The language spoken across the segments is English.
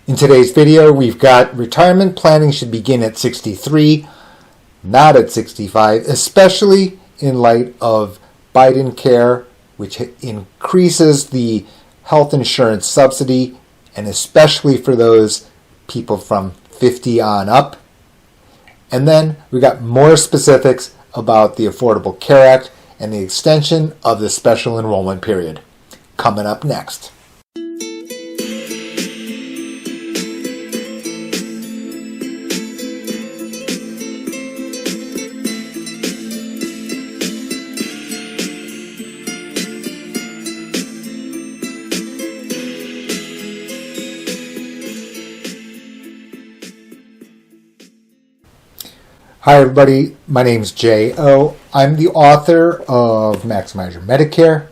In today's video, we've got retirement planning should begin at 63, not at 65, especially in light of Biden Care, which increases the health insurance subsidy, and especially for those people from 50 on up. And then we got more specifics about the Affordable Care Act and the extension of the special enrollment period. Coming up next. Hi everybody, my name's J.O. I'm the author of Maximize Your Medicare,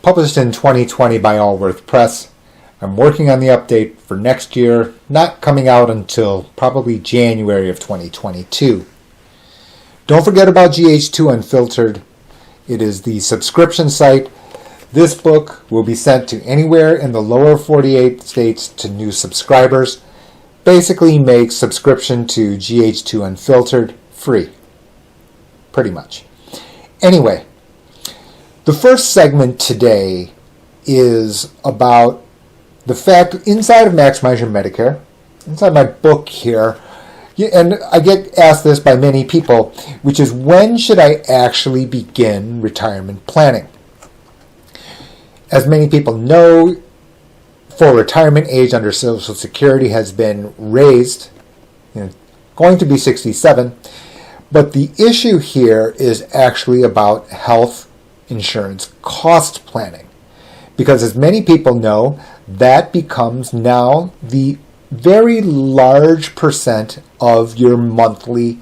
published in 2020 by Allworth Press. I'm working on the update for next year, not coming out until probably January of 2022. Don't forget about GH2 Unfiltered. It is the subscription site. This book will be sent to anywhere in the lower 48 states to new subscribers. Basically makes subscription to GH2 Unfiltered free. Pretty much. Anyway, the first segment today is about the fact inside of Maximize Your Medicare, inside my book here, and I get asked this by many people, which is when should I actually begin retirement planning? As many people know, for retirement age under Social Security has been raised, going to be 67, but the issue here is actually about health insurance cost planning, because as many people know, that becomes now the very large percent of your monthly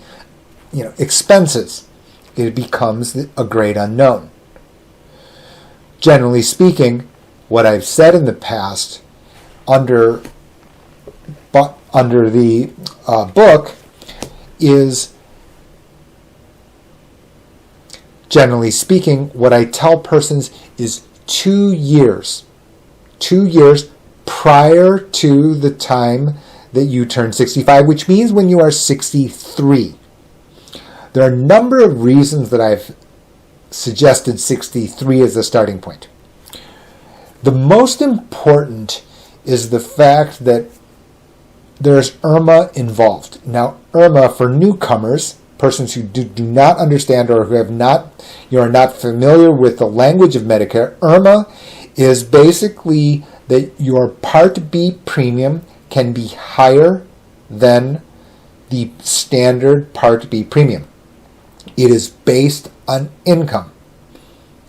expenses. It becomes a great unknown. Generally speaking, what I've said in the past under the book is, generally speaking, what I tell persons is 2 years prior to the time that you turn 65, which means when you are 63. There are a number of reasons that I've suggested 63 as the starting point. The most important is the fact that there's IRMA involved. Now, IRMA, for newcomers, persons who do not understand or who are not familiar with the language of Medicare, IRMA is basically that your Part B premium can be higher than the standard Part B premium. It is based on income.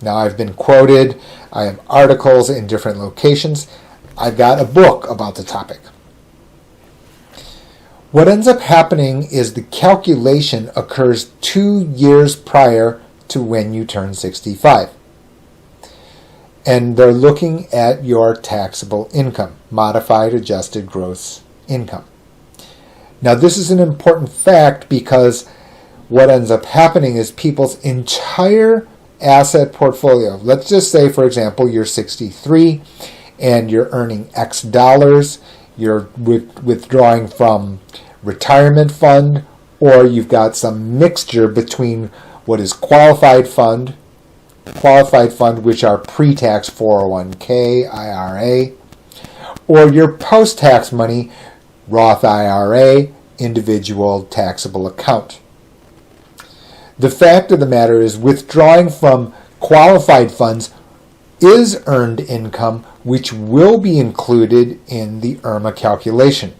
Now, I've been quoted, I have articles in different locations, I've got a book about the topic. What ends up happening is the calculation occurs 2 years prior to when you turn 65. And they're looking at your taxable income, modified adjusted gross income. Now, this is an important fact because what ends up happening is people's entire asset portfolio. Let's just say, for example, you're 63 and you're earning X dollars, you're withdrawing from retirement fund, or you've got some mixture between what is qualified fund, which are pre-tax 401k, IRA, or your post-tax money, Roth IRA, individual taxable account. The fact of the matter is withdrawing from qualified funds is earned income, which will be included in the IRMA calculation.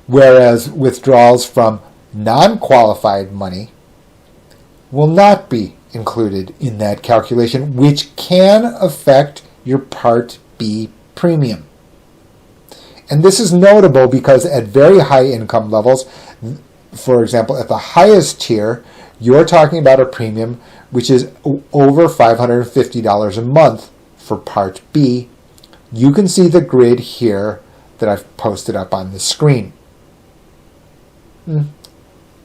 Whereas withdrawals from non-qualified money will not be included in that calculation, which can affect your Part B premium. And this is notable because at very high income levels, for example, at the highest tier, you're talking about a premium which is over $550 a month for Part B. You can see the grid here that I've posted up on the screen.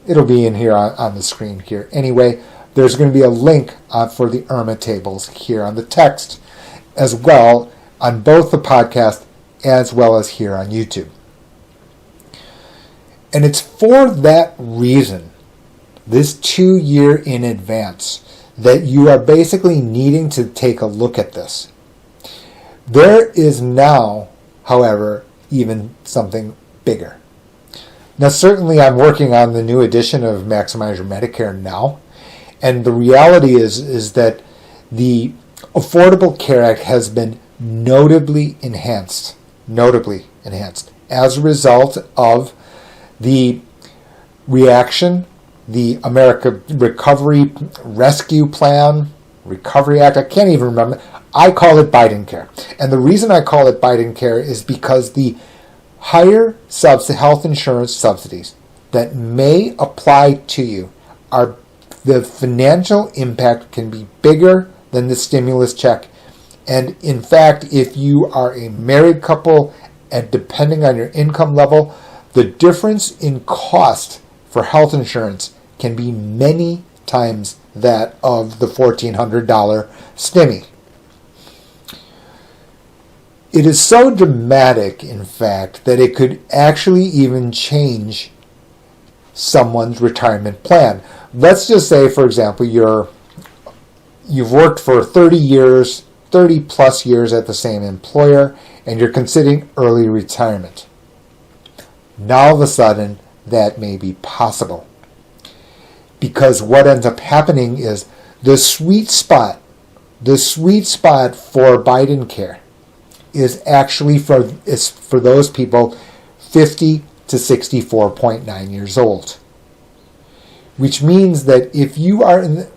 It'll be in here on the screen here. Anyway, there's going to be a link for the IRMA tables here on the text as well on both the podcast as well as here on YouTube. And it's for that reason, this 2 year in advance, that you are basically needing to take a look at this. There is now, however, even something bigger. Now, certainly I'm working on the new edition of Maximize Your Medicare now, and the reality is that the Affordable Care Act has been notably enhanced as a result of the reaction, the America Recovery Rescue Plan, Recovery Act, I can't even remember. I call it Biden Care. And the reason I call it Biden Care is because the higher health insurance subsidies that may apply to you are, the financial impact can be bigger than the stimulus check. And in fact, if you are a married couple and depending on your income level, the difference in cost for health insurance can be many times that of the $1,400 stimmy. It is so dramatic, in fact, that it could actually even change someone's retirement plan. Let's just say, for example, you've worked for 30 plus years at the same employer, and you're considering early retirement. Now all of a sudden, that may be possible. Because what ends up happening is the sweet spot for Biden Care is actually for those people 50 to 64.9 years old. Which means that if you are in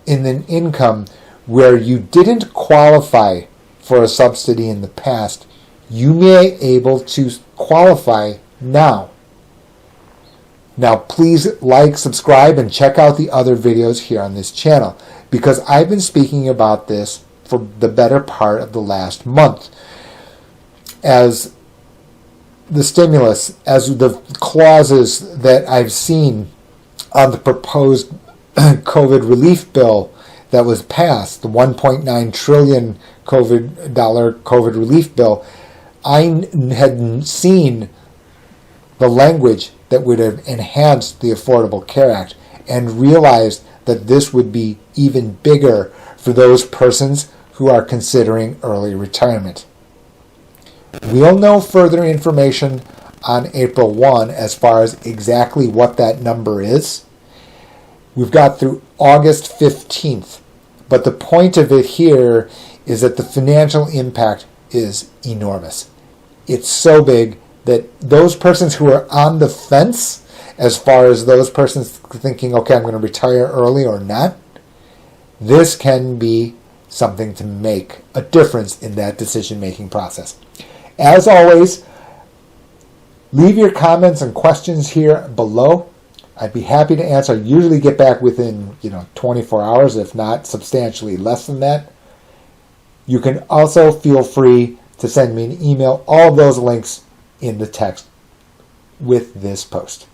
an income where you didn't qualify for a subsidy in the past, you may be able to qualify now. Now, please like, subscribe, and check out the other videos here on this channel, because I've been speaking about this for the better part of the last month. As the stimulus, as the clauses that I've seen on the proposed COVID relief bill that was passed, the $1.9 trillion COVID relief bill, I had seen the language that would have enhanced the Affordable Care Act and realized that this would be even bigger for those persons who are considering early retirement. We'll know further information on April 1 as far as exactly what that number is. We've got through August 15th, but the point of it here is that the financial impact is enormous. It's so big that those persons who are on the fence, as far as those persons thinking, okay, I'm going to retire early or not, this can be something to make a difference in that decision-making process. As always, leave your comments and questions here below. I'd be happy to answer. I usually get back within 24 hours, if not substantially less than that. You can also feel free to send me an email. All of those links in the text with this post.